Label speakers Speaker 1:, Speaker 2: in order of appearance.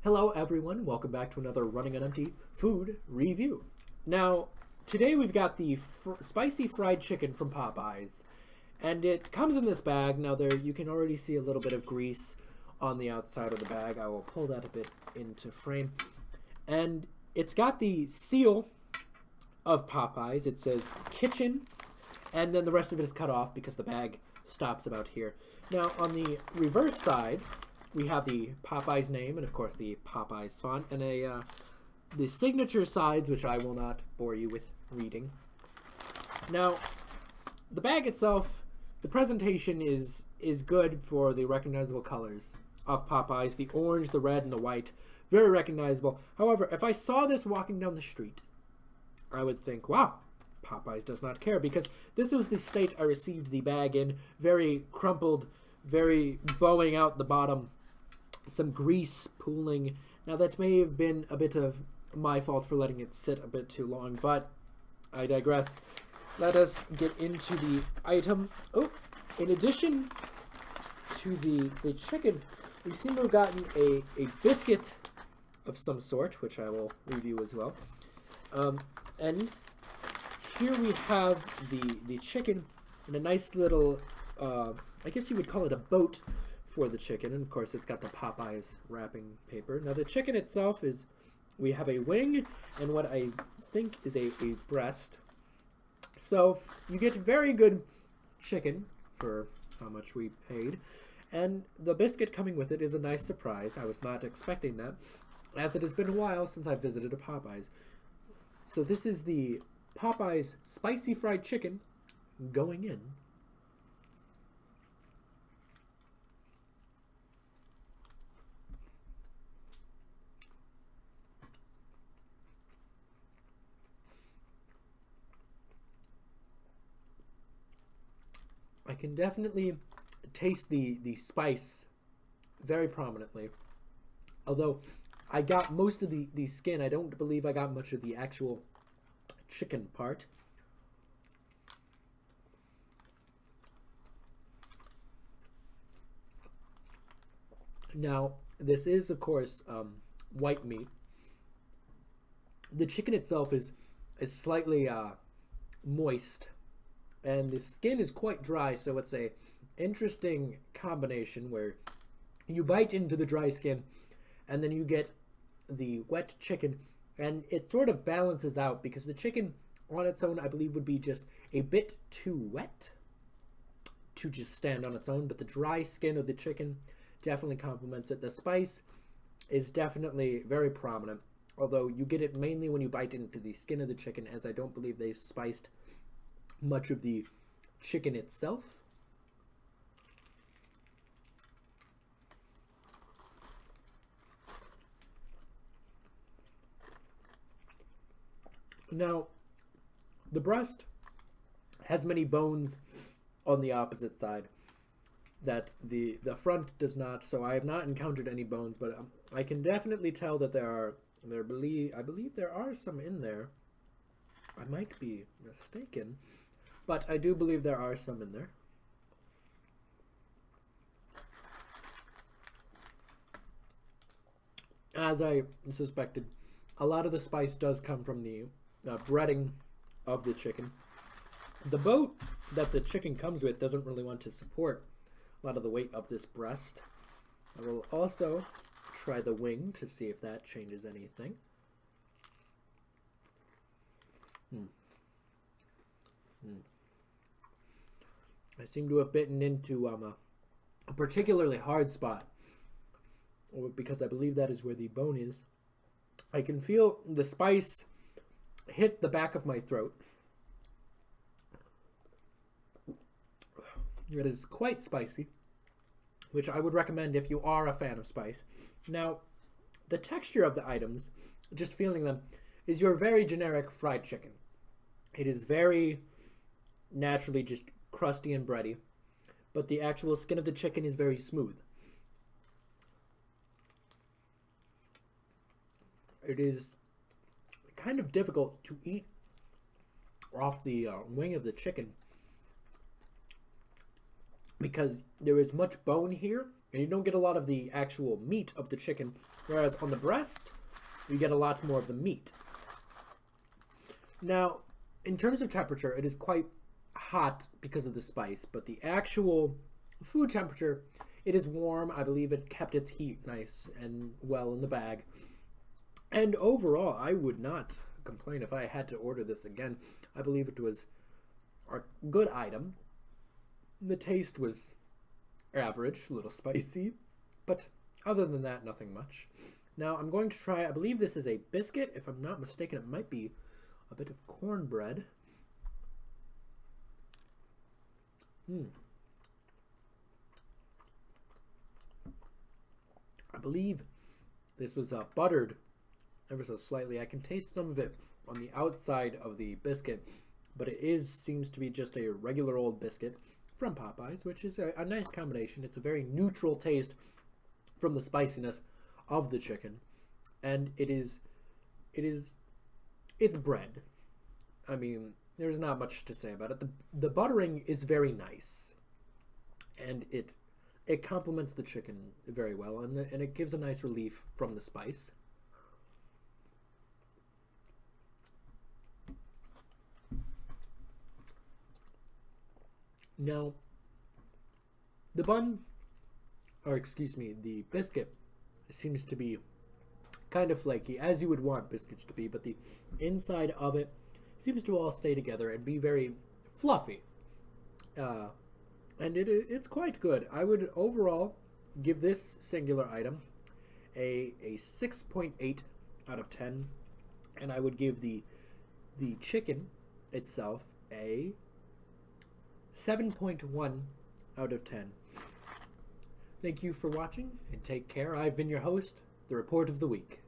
Speaker 1: Hello everyone, welcome back to another Running on Empty food review. Now, today we've got the spicy fried chicken from Popeyes, and it comes in this bag. Now there you can already see a little bit of grease on the outside of the bag. I will pull that a bit into frame. And it's got the seal of Popeyes. It says kitchen, and then the rest of it is cut off because the bag stops about here. Now on the reverse side, we have the Popeyes name and, of course, the Popeyes font, and the signature sides, which I will not bore you with reading. Now, the bag itself, the presentation is good for the recognizable colors of Popeyes. The orange, the red, and the white, very recognizable. However, if I saw this walking down the street, I would think, wow, Popeyes does not care, because this was the state I received the bag in, very crumpled, very bowing out the bottom, some grease pooling. Now that may have been a bit of my fault for letting it sit a bit too long, but I digress. Let us get into the item. Oh, in addition to the chicken, we seem to have gotten a biscuit of some sort, which I will review as well. And here we have the chicken in a nice little, I guess you would call it a boat for the chicken, and of course it's got the Popeyes wrapping paper. Now the chicken itself is, we have a wing and what I think is a breast. So you get very good chicken for how much we paid, and the biscuit coming with it is a nice surprise. I was not expecting that, as it has been a while since I visited a Popeyes. So this is the Popeyes spicy fried chicken going in. I can definitely taste the spice very prominently. Although I got most of the skin, I don't believe I got much of the actual chicken part. Now, this is, of course, white meat. The chicken itself is slightly moist, and the skin is quite dry, so it's a interesting combination where you bite into the dry skin and then you get the wet chicken, and it sort of balances out, because the chicken on its own I believe would be just a bit too wet to just stand on its own, but the dry skin of the chicken definitely complements it. The spice is definitely very prominent, although you get it mainly when you bite into the skin of the chicken, as I don't believe they've spiced much of the chicken itself. Now, the breast has many bones on the opposite side that the front does not, so I have not encountered any bones, but I can definitely tell that I believe there are some in there. I might be mistaken, but I do believe there are some in there. As I suspected, a lot of the spice does come from the breading of the chicken. The boat that the chicken comes with doesn't really want to support a lot of the weight of this breast. I will also try the wing to see if that changes anything. I seem to have bitten into a particularly hard spot, because I believe that is where the bone is. I can feel the spice hit the back of my throat. It is quite spicy, which I would recommend if you are a fan of spice. Now, the texture of the items, just feeling them, is your very generic fried chicken. It is very naturally just crusty and bready, but the actual skin of the chicken is very smooth. It is kind of difficult to eat off the wing of the chicken, because there is much bone here, and you don't get a lot of the actual meat of the chicken, whereas on the breast, you get a lot more of the meat. Now, in terms of temperature, it is quite hot because of the spice, but the actual food temperature, it is warm. I believe it kept its heat nice and well in the bag. And overall, I would not complain if I had to order this again. I believe it was a good item. The taste was average, a little spicy, but other than that, nothing much. Now I'm going to try, I believe this is a biscuit. If I'm not mistaken, it might be a bit of cornbread. I believe this was buttered ever so slightly. I can taste some of it on the outside of the biscuit, but it seems to be just a regular old biscuit from Popeyes, which is a nice combination. It's a very neutral taste from the spiciness of the chicken, and it's bread. I mean, there's not much to say about it. The buttering is very nice, and it complements the chicken very well, and it gives a nice relief from the spice. Now, the bun, or excuse me, the biscuit seems to be kind of flaky, as you would want biscuits to be, but the inside of it seems to all stay together and be very fluffy. And it's quite good. I would overall give this singular item a 6.8 out of 10, and I would give the chicken itself a 7.1 out of 10. Thank you for watching, and take care. I've been your host, the Report of the Week.